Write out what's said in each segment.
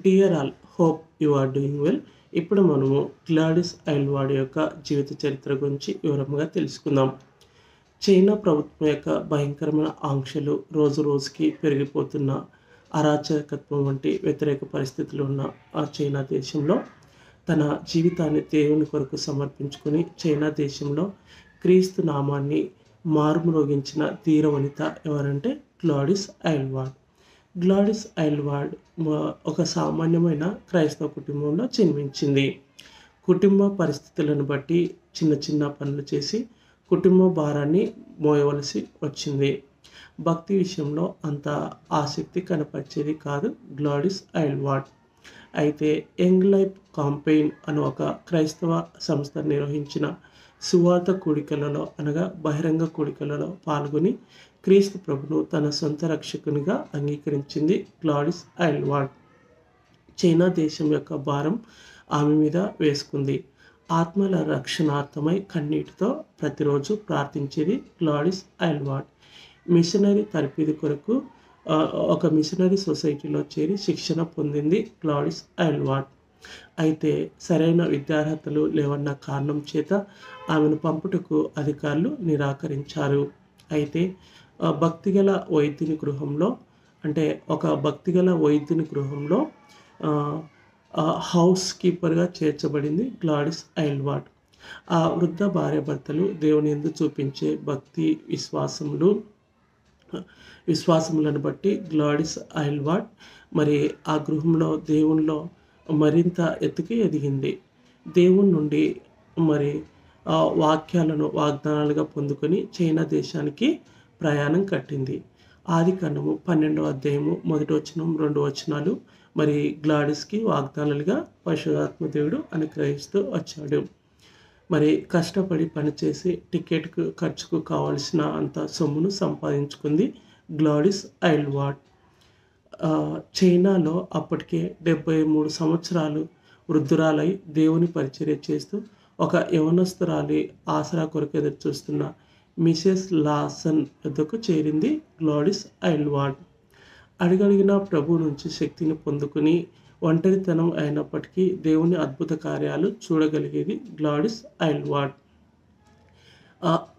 Dear all, hope you are doing well. ఇప్పుడు మనము Gladys ఐల్వాడ్ యొక్క జీవిత చరిత్ర గురించి వివరంగా తెలుసుకుందాం. చైనా ప్రభుత్వం యొక్క భయంకరమైన ఆంక్షలు, రోజు రోజుకి పెరిగిపోతున్న అరాచకత్వం వంటి వ్యతిరేక పరిస్థితులు ఉన్న ఆ చైనా దేశంలో తన జీవితాన్ని దేవుని కొరకు సమర్పించుకొని చైనా దేశంలో క్రీస్తు నామాన్ని మారుమ్రోగించిన ధీర వనిత ఎవరంటే గ్లాడిస్ ఐల్వాడ్. గ్లాడిస్ ఐల్వాడ్ ఒక సామాన్యమైన క్రైస్తవ కుటుంబంలో జన్మించింది. కుటుంబ పరిస్థితులను బట్టి చిన్న చిన్న పనులు చేసి కుటుంబ భారాన్ని మోయవలసి వచ్చింది. భక్తి విషయంలో అంత ఆసక్తి కనపరిచేది కాదు గ్లాడిస్ ఐల్వాడ్. అయితే యంగ్ లైఫ్ కాంపెయిన్ అను ఒక క్రైస్తవ సంస్థ నిర్వహించిన సువార్త కూడికలలో అనగా బహిరంగ కూడికలలో పాల్గొని క్రీస్తు ప్రభును తన సొంత రక్షకునిగా అంగీకరించింది గ్లాడిస్ ఐల్వాడ్. చైనా దేశం యొక్క భారం ఆమె మీద వేసుకుంది. ఆత్మల రక్షణార్థమై కన్నీటితో ప్రతిరోజు ప్రార్థించేది గ్లాడిస్ ఐల్వాడ్. మిషనరీ తర్ఫీదు కొరకు ఒక మిషనరీ సొసైటీలో చేరి శిక్షణ పొందింది గ్లాడిస్ ఐల్వాడ్. అయితే సరైన విద్యార్హతలు లేవన్న కారణం చేత ఆమెను పంపుటకు అధికారులు నిరాకరించారు. అయితే భక్తిగల వైద్యుని గృహంలో ఒక భక్తిగల వైద్యుని గృహంలో హౌస్ కీపర్గా చేర్చబడింది గ్లాడిస్ ఐల్వాడ్. ఆ వృద్ధ భార్యాభర్తలు దేవుని యందు చూపించే భక్తి విశ్వాసములను బట్టి గ్లాడిస్ ఐల్వాడ్ ఆ గృహంలో దేవునిలో మరింత ఎత్తుకి ఎదిగింది. దేవుని నుండి వాగ్దానాలుగా పొందుకొని చైనా దేశానికి ప్రయాణం కట్టింది. ఆదికాండము 12వ అధ్యాయము 1వ వచనం 2వ వచనాలు గ్లాడిస్కి వాగ్దానాలుగా పరిశుద్ధాత్మ దేవుడు అనుగ్రహిస్తూ వచ్చాడు. కష్టపడి పనిచేసి టికెట్కు ఖర్చుకు కావలసిన అంత సొమ్మును సంపాదించుకుంది గ్లాడిస్ ఐల్వాడ్. చైనాలో అప్పటికే 73 సంవత్సరాలు వృద్ధురాలై దేవుని పరిచర్య చేస్తూ ఒక యవనస్తురాలి ఆసరా కొరకు ఎదురు చూస్తున్న మిసెస్ లాసన్ వద్దకు చేరింది గ్లాడిస్ ఐల్వాడ్. అడుగడిగిన ప్రభు నుంచి శక్తిని పొందుకుని ఒంటరితనం అయినప్పటికీ దేవుని అద్భుత కార్యాలు చూడగలిగేది గ్లాడిస్ ఐల్వాడ్.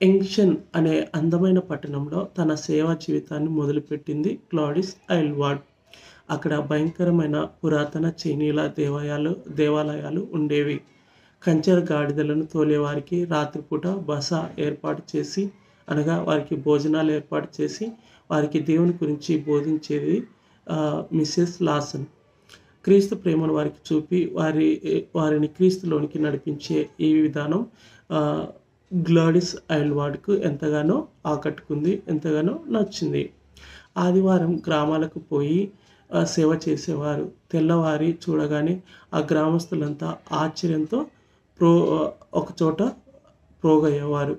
ఎంగ్షన్ అనే అందమైన పట్టణంలో తన సేవా జీవితాన్ని మొదలుపెట్టింది గ్లాడిస్ ఐల్వాడ్. అక్కడ భయంకరమైన పురాతన చైనీయుల దేవాలయాలు ఉండేవి. కంచెర గాడిదలను తోలేవారికి రాత్రిపూట బస ఏర్పాటు చేసి వారికి భోజనాలు ఏర్పాటు చేసి వారికి దేవుని గురించి బోధించేది మిసెస్ లాసన్. క్రీస్తు ప్రేమను వారికి చూపి వారిని క్రీస్తులోనికి నడిపించే ఈ విధానం గ్లాడిస్ ఐల్వాడ్కు ఎంతగానో ఆకట్టుకుంది, ఎంతగానో నచ్చింది. ఆదివారం గ్రామాలకు పోయి సేవ చేసేవారు. తెల్లవారి చూడగానే ఆ గ్రామస్తులంతా ఆశ్చర్యంతో ఒకచోట ప్రోగయ్యేవారు.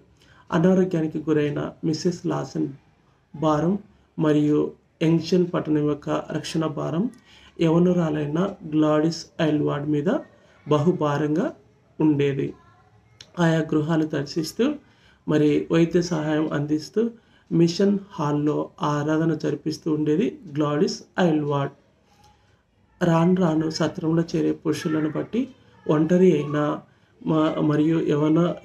అనారోగ్యానికి గురైన మిసెస్ లాసన్ భారం మరియు ఎంగ్షన్ పట్టణం యొక్క రక్షణ భారం యవనురాలైన గ్లాడిస్ ఐల్వాడ్ మీద బహుభారంగా ఉండేది. ఆయా గృహాలు దర్శిస్తూ వైద్య సహాయం అందిస్తూ మిషన్ హాల్లో ఆరాధన జరిపిస్తూ ఉండేది గ్లాడిస్ ఐల్వాడ్. రాను సత్రంలో చేరే పురుషులను బట్టి ఒంటరి అయిన మరియు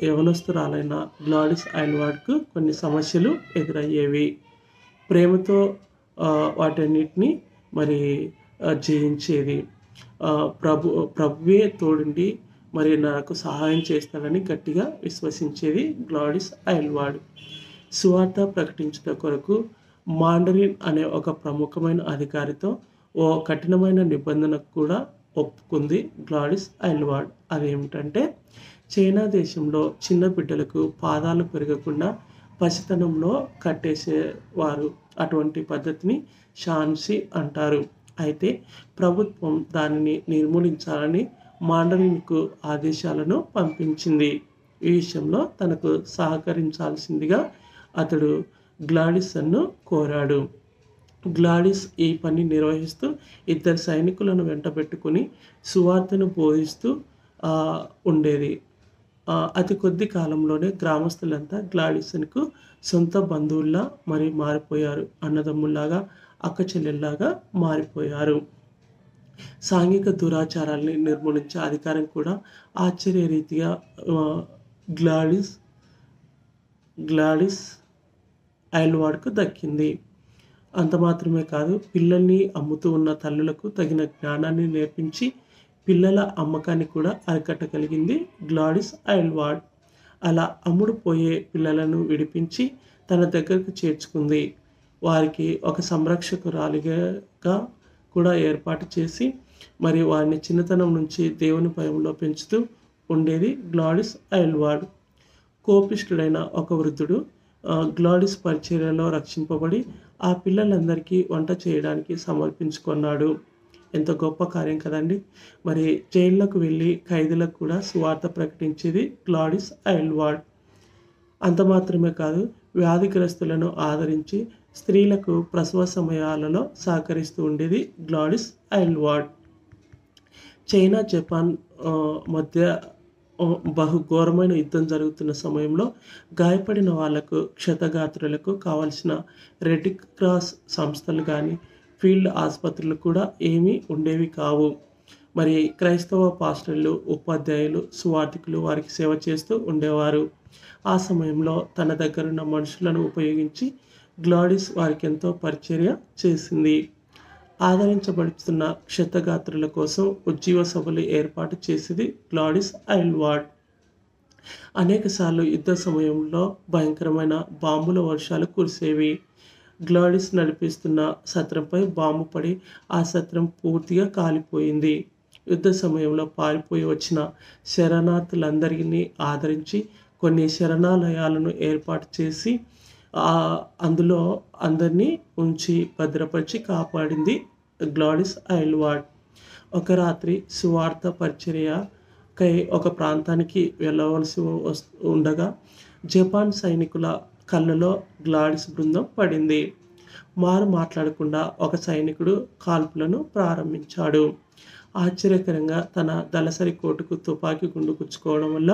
యవనస్తురాలైన గ్లాడిస్ ఐల్వాడ్కు కొన్ని సమస్యలు ఎదురయ్యేవి. ప్రేమతో వాటన్నిటిని జయించేది. ప్రభువే తోడుండి నాకు సహాయం చేస్తాడని గట్టిగా విశ్వసించేది గ్లాడిస్ ఐల్వాడ్. సువార్త ప్రకటించుట కొరకు మాండరిన్ అనే ఒక ప్రముఖమైన అధికారితో ఓ కఠినమైన నిబంధనకు కూడా ఒప్పుకుంది గ్లాడిస్ ఐల్వాడ్. అదేమిటంటే చైనా దేశంలో చిన్న బిడ్డలకు పాదాలు పెరగకుండా పసితనంలో కట్టేసేవారు. అటువంటి పద్ధతిని షాన్సి అంటారు. అయితే ప్రభుత్వం దానిని నిర్మూలించాలని మాండరిన్కు ఆదేశాలను పంపించింది. ఈ విషయంలో తనకు సహకరించాల్సిందిగా అతడు గ్లాడిస్ను కోరాడు. గ్లాడిస్ ఈ పని నిర్వహిస్తూ 2 సైనికులను వెంటబెట్టుకుని సువార్తను బోధిస్తూ ఉండేది. అతి కొద్ది కాలంలోనే గ్రామస్తులంతా గ్లాడిస్కు సొంత బంధువుల్లా మారిపోయారు. అన్నదమ్ముల్లాగా, అక్క చెల్లెల్లాగా మారిపోయారు. సాంఘిక దురాచారాల్ని నిర్మూలించే అధికారం కూడా ఆశ్చర్యరీతిగా ఆహ్, గ్లాడిస్ గ్లాడిస్ ఐల్వాడ్‌కు దక్కింది. అంత మాత్రమే కాదు, పిల్లల్ని అమ్ముతూ ఉన్న తల్లులకు తగిన జ్ఞానాన్ని నేర్పించి, పిల్లల అమ్మకాన్ని కూడా అరికట్టగలిగింది గ్లాడిస్ ఐల్వాడ్. అలా అమ్ముడు పోయే పిల్లలను విడిపించి తన దగ్గరకు చేర్చుకుంది. వారికి ఒక సంరక్షకురాలిగా కూడా ఏర్పాటు చేసి, మరి వారిని చిన్నతనం నుంచి దేవుని భయంలో పెంచుతూ ఉండేది గ్లాడిస్ ఐల్వాడ్. కోపిష్ఠుడైన ఒక వృద్ధుడు గ్లాడిస్ పరిచర్యలో రక్షింపబడి ఆ పిల్లలందరికీ వంట చేయడానికి సమర్పించుకున్నాడు. ఎంత గొప్ప కార్యం కదండి. మరి జైళ్ళకు వెళ్ళి ఖైదీలకు కూడా సువార్త ప్రకటించేది గ్లాడిస్ ఐల్వాడ్. అంత మాత్రమే కాదు, వ్యాధిగ్రస్తులను ఆదరించి స్త్రీలకు ప్రసవ సమయాలలో సహకరిస్తూ ఉండేది గ్లాడిస్ ఐల్వాడ్. చైనా, జపాన్ మధ్య బహు ఘోరమైన యుద్ధం జరుగుతున్న సమయంలో గాయపడిన వాళ్లకు, క్షతగాత్రులకు కావలసిన రెడ్ క్రాస్ సంస్థలు కానీ, ఫీల్డ్ ఆసుపత్రులు కూడా ఏమీ ఉండేవి కావు. మరి క్రైస్తవ పాస్టర్లు, ఉపాధ్యాయులు, సువార్థికులు వారికి సేవ చేస్తూ ఉండేవారు. ఆ సమయంలో తన దగ్గరున్న మనుషులను ఉపయోగించి గ్లాడిస్ వారికి ఎంతో పరిచర్య చేసింది. ఆదరించబడుతున్న క్షతగాత్రుల కోసం ఉజ్జీవ సభలు ఏర్పాటు చేసేది గ్లాడిస్ ఐల్వాడ్. అనేకసార్లు యుద్ధ సమయంలో భయంకరమైన బాంబుల వర్షాలు కురిసేవి. గ్లాడిస్ నడిపిస్తున్న సత్రంపై బాంబు పడి ఆ సత్రం పూర్తిగా కాలిపోయింది. యుద్ధ సమయంలో పారిపోయి వచ్చిన శరణార్థులందరినీ ఆదరించి కొన్ని శరణాలయాలను ఏర్పాటు చేసి అందులో అందరినీ ఉంచి భద్రపరిచి కాపాడింది గ్లాడిస్ ఐల్వాడ్. ఒక రాత్రి సువార్త పరిచర్యకై ఒక ప్రాంతానికి వెళ్ళవలసి ఉండగా జపాన్ సైనికుల కళ్ళలో గ్లాడిస్ బృందం పడింది. మారు మాట్లాడకుండా ఒక సైనికుడు కాల్పులను ప్రారంభించాడు. ఆశ్చర్యకరంగా తన దళసరి కోటుకు తుపాకీ గుండు గుచ్చుకోవడం వల్ల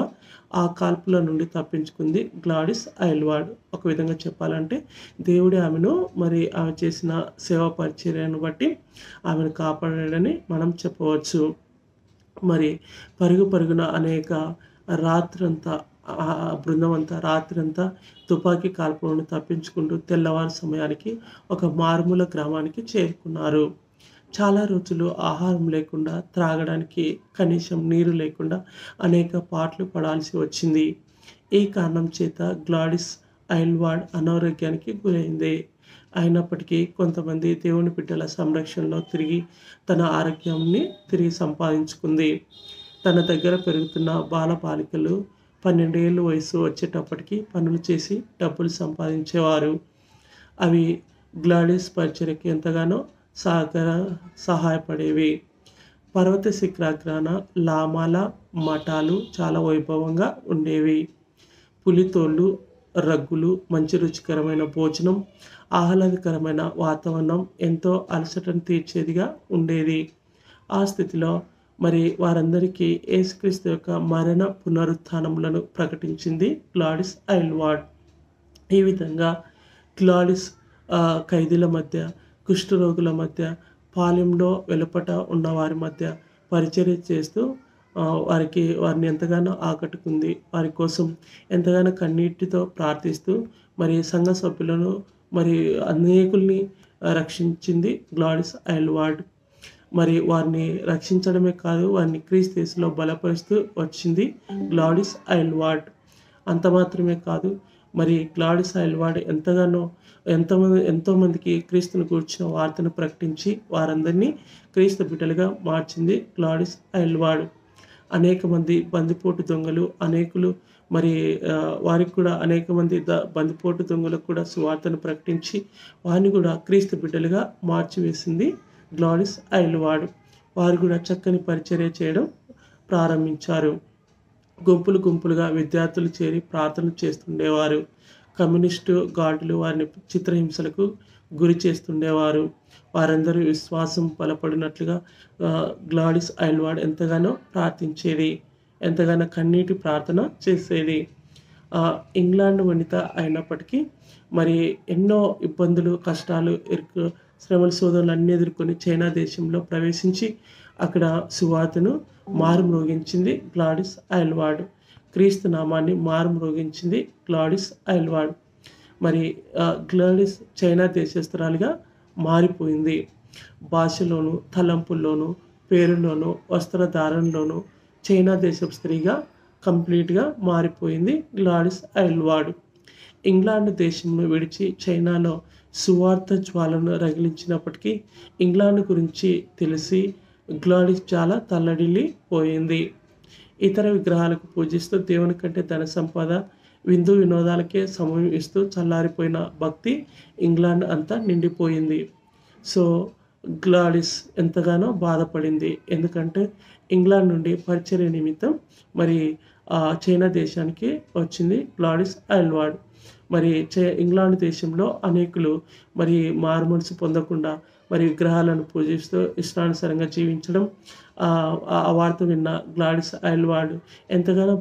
ఆ కాల్పుల నుండి తప్పించుకుంది గ్లాడిస్ ఐల్వాడ్. ఒక విధంగా చెప్పాలంటే దేవుడే ఆమెను, మరి ఆమె చేసిన సేవా పరిచర్యను బట్టి ఆమెను కాపాడాడని మనం చెప్పవచ్చు. మరి పరుగున అనేక రాత్రంతా ఆ బృందం అంతా రాత్రంతా తుపాకీ కాల్పులను తప్పించుకుంటూ తెల్లవారు సమయానికి ఒక మారుమూల గ్రామానికి చేరుకున్నారు. చాలా రోజులు ఆహారం లేకుండా, త్రాగడానికి కనీసం నీరు లేకుండా అనేక పాట్లు పడాల్సి వచ్చింది. ఈ కారణం చేత గ్లాడిస్ ఐల్వాడ్ అనారోగ్యానికి గురైంది. అయినప్పటికీ కొంతమంది దేవుని బిడ్డల సంరక్షణలో తన ఆరోగ్యాన్ని తిరిగి సంపాదించుకుంది. తన దగ్గర పెరుగుతున్న బాలబాలికలు 12 ఏళ్ళు వయసు వచ్చేటప్పటికి పనులు చేసి డబ్బులు సంపాదించేవారు. అవి గ్లాడిస్ పరిచర్యకి ఎంతగానో సహాయపడేవి. పర్వత శిఖరాగ్రాన లామాల మఠాలు చాలా వైభవంగా ఉండేవి. పులితోళ్ళు, రగ్గులు, మంచి రుచికరమైన భోజనం, ఆహ్లాదకరమైన వాతావరణం ఎంతో అలసటను తీర్చేదిగా ఉండేది. ఆ స్థితిలో మరి వారందరికీ యేసుక్రీస్తు యొక్క మరణ పునరుత్థానములను ప్రకటించింది గ్లాడిస్ ఐల్వాడ్. ఈ విధంగా గ్లాడిస్ ఖైదీల మధ్య, కుష్ఠరోగుల మధ్య, పాలెంలో వెలుపట ఉన్న వారి మధ్య పరిచర్య చేస్తూ వారిని ఎంతగానో ఆకట్టుకుంది. వారి కోసం ఎంతగానో కన్నీటితో ప్రార్థిస్తూ మరి సంఘ సభ్యులను, మరి అనేకుల్ని రక్షించింది గ్లాడిస్ ఐల్వాడ్. మరి వారిని రక్షించడమే కాదు, వారిని క్రీస్తు యేసులో బలపరుస్తూ వచ్చింది గ్లాడిస్ ఐల్వాడ్. అంత మాత్రమే కాదు, మరి గ్లాడిస్ ఐల్వాడ్ ఎంతోమందికి క్రీస్తును గూర్చిన వార్తను ప్రకటించి వారందరినీ క్రీస్తు బిడ్డలుగా మార్చింది గ్లాడిస్ ఐల్వాడ్. అనేక మంది బందిపోటు దొంగలు, మరి వారికి కూడా అనేక మంది బందిపోటు దొంగలకు కూడా సువార్తను ప్రకటించి వారిని కూడా క్రీస్తు బిడ్డలుగా మార్చివేసింది గ్లాడిస్ ఐల్వాడ్. వారు కూడా చక్కని పరిచర్య చేయడం ప్రారంభించారు. గుంపులుగా విద్యార్థులు చేరి ప్రార్థనలు చేస్తుండేవారు. కమ్యూనిస్టు గార్డులు వారిని చిత్రహింసలకు గురి చేస్తుండేవారు. వారందరూ విశ్వాసం బలపడినట్లుగా గ్లాడిస్ ఐల్వాడ్ ఎంతగానో ప్రార్థించేది, ఎంతగానో కన్నీటి ప్రార్థన చేసేది. ఇంగ్లాండ్ వనిత అయినప్పటికీ మరి ఎన్నో ఇబ్బందులు, కష్టాలు శ్రమల శోధనలు అన్నీ ఎదుర్కొని చైనా దేశంలో ప్రవేశించి అక్కడ సువార్తను మారుమ్రోగించింది గ్లాడిస్ ఐల్వార్డ్. క్రీస్తు నామాన్ని మారుమ్రోగించింది గ్లాడిస్ ఐల్వార్డ్. మరి గ్లాడిస్ చైనా దేశస్తురాలిగా మారిపోయింది. భాషలోను, తలంపుల్లోనూ, పేరులోను, వస్త్రధారణలోను చైనా దేశపు స్త్రీగా కంప్లీట్గా మారిపోయింది గ్లాడిస్ ఐల్వార్డ్. ఇంగ్లాండ్ దేశంను విడిచి చైనాలో సువార్త జ్వాలను రగిలించినప్పటికీ ఇంగ్లాండ్ గురించి తెలిసి గ్లాడిస్ చాలా తల్లడిల్లిపోయింది. ఇతర విగ్రహాలకు పూజిస్తూ దేవుని కంటే ధన సంపద, విందు వినోదాలకే సమయం ఇస్తూ చల్లారిపోయిన భక్తి ఇంగ్లాండ్ అంతా నిండిపోయింది. సో గ్లాడిస్ ఎంతగానో బాధపడింది. ఎందుకంటే ఇంగ్లాండ్ నుండి పరిచర్య నిమిత్తం మరి చైనా దేశానికి వచ్చింది గ్లాడిస్ ఐల్వార్డ్. మరి ఇంగ్లాండ్ దేశంలో అనేకులు మరి మారుమనసు పొందకుండా మరి విగ్రహాలను పూజిస్తూ ఇష్టానుసారంగా జీవించడం, ఆ వార్త విన్న గ్లాడిస్ ఐల్వార్డ్ ఎంతగానో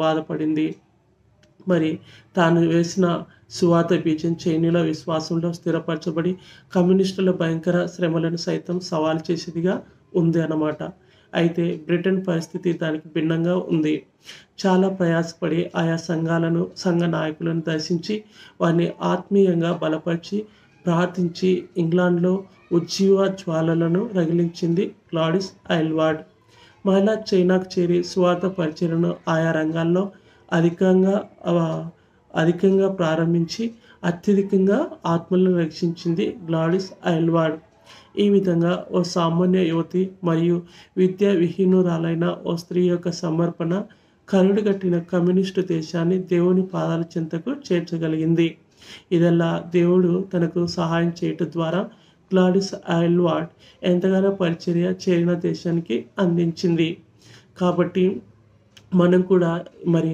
బాధపడింది. మరి తాను వేసిన సువార్త బీజం చైనీయుల విశ్వాసంలో స్థిరపరచబడి కమ్యూనిస్టుల భయంకర శ్రమలను సైతం సవాల్ చేసేదిగా ఉంది అన్నమాట. అయితే బ్రిటన్ పరిస్థితి దానికి భిన్నంగా ఉంది. చాలా ప్రయాసపడి ఆయా సంఘ నాయకులను దర్శించి వారిని ఆత్మీయంగా బలపరిచి ప్రార్థించి ఇంగ్లాండ్లో ఉజ్జీవ జ్వాలలను రగిలించింది గ్లాడిస్ ఐల్వార్డ్. మహిళా చైనాకు చేరి సువార్త పరిచయను ఆయా రంగాల్లో అధికంగా ప్రారంభించి అత్యధికంగా ఆత్మలను రక్షించింది గ్లాడిస్ ఐల్వార్డ్. ఈ విధంగా ఓ సామాన్య యువతి మరియు విద్యా విహీనురాలైన ఓ స్త్రీ యొక్క సమర్పణ కరుడుగట్టిన కమ్యూనిస్టు దేశాన్ని దేవుని పాదాల చెంతకు చేర్చగలిగింది. ఇదల్లా దేవుడు తనకు సహాయం చేయటం ద్వారా గ్లాడిస్ ఐల్వార్డ్ ఎంతగానో పరిచర్య చైనా దేశానికి అందించింది. కాబట్టి మనం కూడా మరి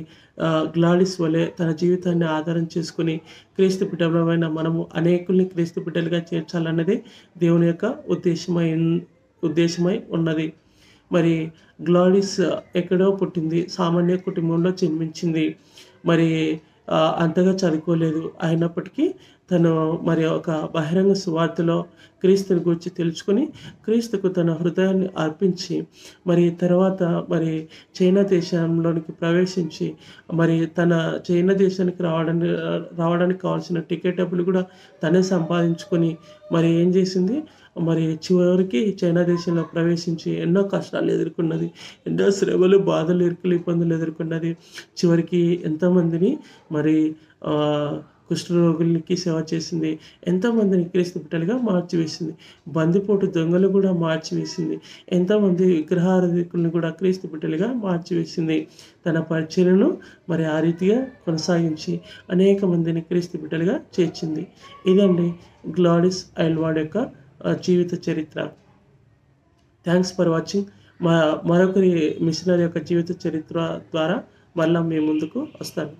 గ్లాడిస్ వలె తన జీవితాన్ని ఆధారం చేసుకుని క్రీస్తు బిడ్డలమైన మనము అనేకుల్ని క్రీస్తు బిడ్డలుగా చేర్చాలన్నది దేవుని యొక్క ఉద్దేశమై ఉన్నది. మరి గ్లాడిస్ ఎక్కడో పుట్టింది, సామాన్య కుటుంబంలో జన్మించింది. మరి అంతగా చదువుకోలేదు. అయినప్పటికీ తను మరి ఒక బహిరంగ సువార్తలో క్రీస్తుని గురించి తెలుసుకుని క్రీస్తుకు తన హృదయాన్ని అర్పించి మరి తర్వాత మరి చైనా దేశంలోనికి ప్రవేశించి మరి తన చైనా దేశానికి రావడానికి కావాల్సిన టికెట్ డబ్బులు కూడా తనే సంపాదించుకొని మరి ఏం చేసింది, మరి చివరికి చైనా దేశంలో ప్రవేశించి ఎన్నో కష్టాలు ఎదుర్కొన్నది, ఎన్నో శ్రమలు, బాధలు, ఇబ్బందులు ఎదుర్కొన్నది. చివరికి ఎంతోమందిని మరి కుష్ఠరోగులకి సేవ చేసింది, ఎంతోమందిని క్రీస్తు బిడ్డలుగా మార్చివేసింది, బందిపోటు దొంగలు కూడా మార్చివేసింది, ఎంతోమంది విగ్రహారాధికులను కూడా క్రీస్తు బిడ్డలుగా మార్చివేసింది. తన పరిచర్యను మరి ఆ రీతిగా కొనసాగించి అనేక మందిని క్రీస్తు బిడ్డలుగా చేర్చింది. ఇదండి గ్లాడిస్ ఐల్వార్డ్ యొక్క జీవిత చరిత్ర. Thanks for watching. మరొకరి మిషనరీ యొక్క జీవిత చరిత్ర ద్వారా మళ్ళీ మీ ముందుకు వస్తాను.